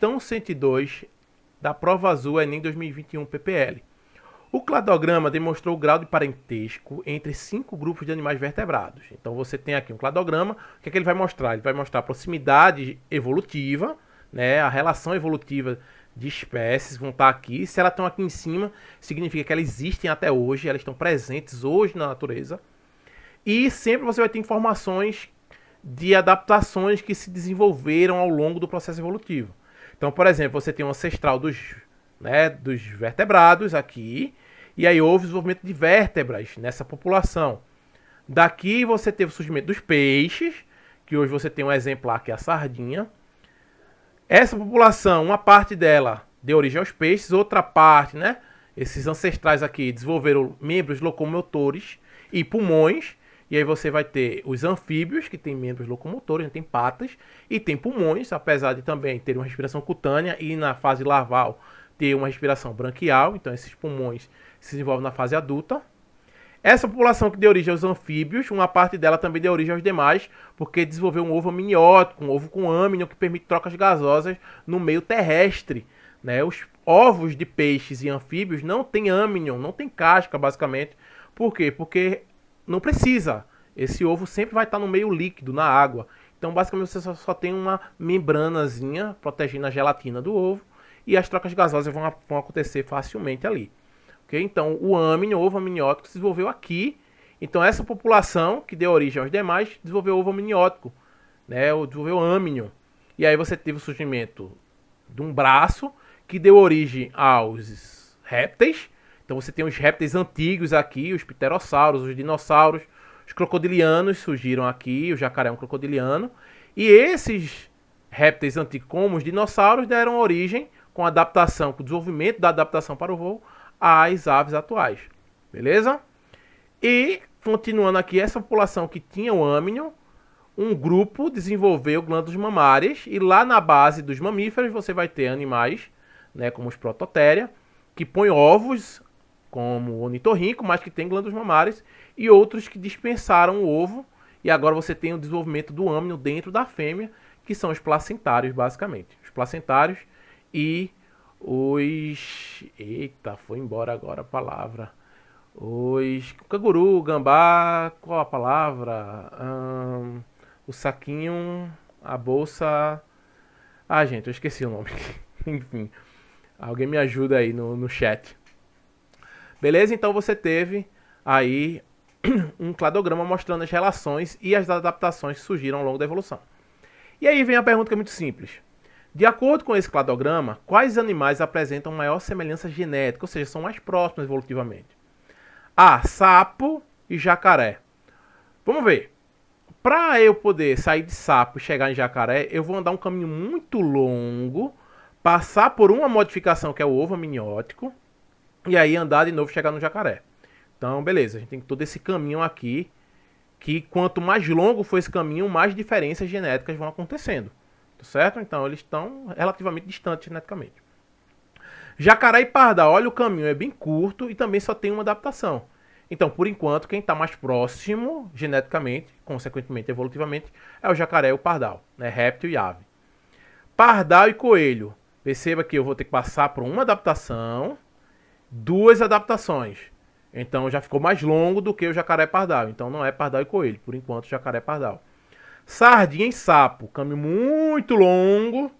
Questão 102 da prova azul Enem 2021 PPL. O cladograma demonstrou o grau de parentesco entre 5 grupos de animais vertebrados. Então você tem aqui um cladograma, o que é que ele vai mostrar? Ele vai mostrar a proximidade evolutiva, né, a relação evolutiva de espécies, vão estar aqui. Se elas estão aqui em cima, significa que elas existem até hoje, elas estão presentes hoje na natureza. E sempre você vai ter informações de adaptações que se desenvolveram ao longo do processo evolutivo. Então, por exemplo, você tem um ancestral dos vertebrados aqui, e aí houve o desenvolvimento de vértebras nessa população. Daqui você teve o surgimento dos peixes, que hoje você tem um exemplar que é a sardinha. Essa população, uma parte dela deu origem aos peixes, outra parte, né, esses ancestrais aqui desenvolveram membros locomotores e pulmões. E aí você vai ter os anfíbios, que tem membros locomotores, tem patas, e tem pulmões, apesar de também ter uma respiração cutânea e na fase larval ter uma respiração branquial. Então esses pulmões se desenvolvem na fase adulta. Essa população que deu origem aos anfíbios, uma parte dela também deu origem aos demais, porque desenvolveu um ovo amniótico, um ovo com âmnion, que permite trocas gasosas no meio terrestre. Né? Os ovos de peixes e anfíbios não têm âmnion, não tem casca, basicamente. Por quê? Porque não precisa. Esse ovo sempre vai estar no meio líquido, na água. Então, basicamente, você só tem uma membranazinha protegendo a gelatina do ovo e as trocas gasosas vão acontecer facilmente ali. Okay? Então, o âmnion, ovo amniótico, se desenvolveu aqui. Então, essa população que deu origem aos demais desenvolveu ovo amniótico, né? Ou desenvolveu âmnion. E aí você teve o surgimento de um braço que deu origem aos répteis. Então você tem os répteis antigos aqui, os pterossauros, os dinossauros, os crocodilianos surgiram aqui, o jacaré é um crocodiliano. E esses répteis antigos, como os dinossauros, deram origem, com a adaptação, com o desenvolvimento da adaptação para o voo, às aves atuais. Beleza? E, continuando aqui, essa população que tinha o âmnion, um grupo desenvolveu glândulas mamárias, e lá na base dos mamíferos você vai ter animais, né, como os prototéria, que põem ovos, como o ornitorrinco, mas que tem glândulas mamárias, e outros que dispensaram o ovo, e agora você tem o desenvolvimento do âmnion dentro da fêmea, que são os placentários, basicamente. Os placentários e os... Eita, foi embora agora a palavra. Os canguru, gambá, qual a palavra? O saquinho, a bolsa... Ah, gente, eu esqueci o nome. Enfim, alguém me ajuda aí no chat. Beleza? Então você teve aí um cladograma mostrando as relações e as adaptações que surgiram ao longo da evolução. E aí vem a pergunta que é muito simples. De acordo com esse cladograma, quais animais apresentam maior semelhança genética, ou seja, são mais próximos evolutivamente? A, sapo e jacaré. Vamos ver. Para eu poder sair de sapo e chegar em jacaré, eu vou andar um caminho muito longo, passar por uma modificação que é o ovo amniótico, e aí andar de novo e chegar no jacaré. Então, beleza, a gente tem todo esse caminho aqui, que quanto mais longo for esse caminho, mais diferenças genéticas vão acontecendo. Tá certo? Então, eles estão relativamente distantes geneticamente. Jacaré e pardal, olha, o caminho é bem curto e também só tem uma adaptação. Então, por enquanto, quem está mais próximo geneticamente, consequentemente evolutivamente, é o jacaré e o pardal, né? Réptil e ave. Pardal e coelho. Perceba que eu vou ter que passar por uma adaptação, 2 adaptações. Então já ficou mais longo do que o jacaré pardal. Então não é pardal e coelho. Por enquanto, jacaré pardal. Sardinha e sapo. Caminho muito longo.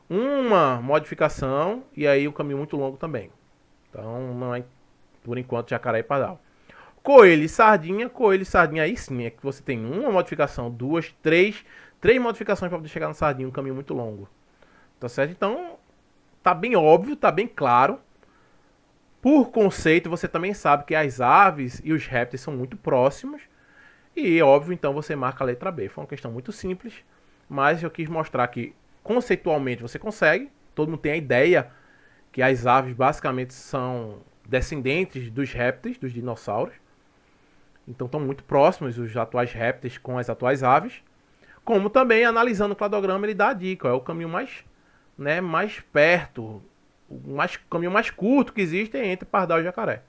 Uma modificação. E aí um caminho muito longo também. Então não é, por enquanto, jacaré e pardal. Coelho e sardinha. Coelho e sardinha aí sim. É que você tem uma modificação, 2, 3. 3 modificações para poder chegar na sardinha. Um caminho muito longo. Tá certo? Então tá bem óbvio, tá bem claro. Por conceito, você também sabe que as aves e os répteis são muito próximos. E, óbvio, então você marca a letra B. Foi uma questão muito simples, mas eu quis mostrar que, conceitualmente, você consegue. Todo mundo tem a ideia que as aves, basicamente, são descendentes dos répteis, dos dinossauros. Então, estão muito próximos os atuais répteis com as atuais aves. Como também, analisando o cladograma, ele dá a dica. É o caminho mais, né, mais perto, caminho mais curto que existe é entre pardal e jacaré.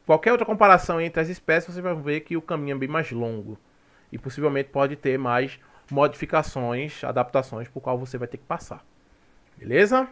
Qualquer outra comparação entre as espécies, você vai ver que o caminho é bem mais longo. E possivelmente pode ter mais modificações, adaptações, por qual você vai ter que passar. Beleza?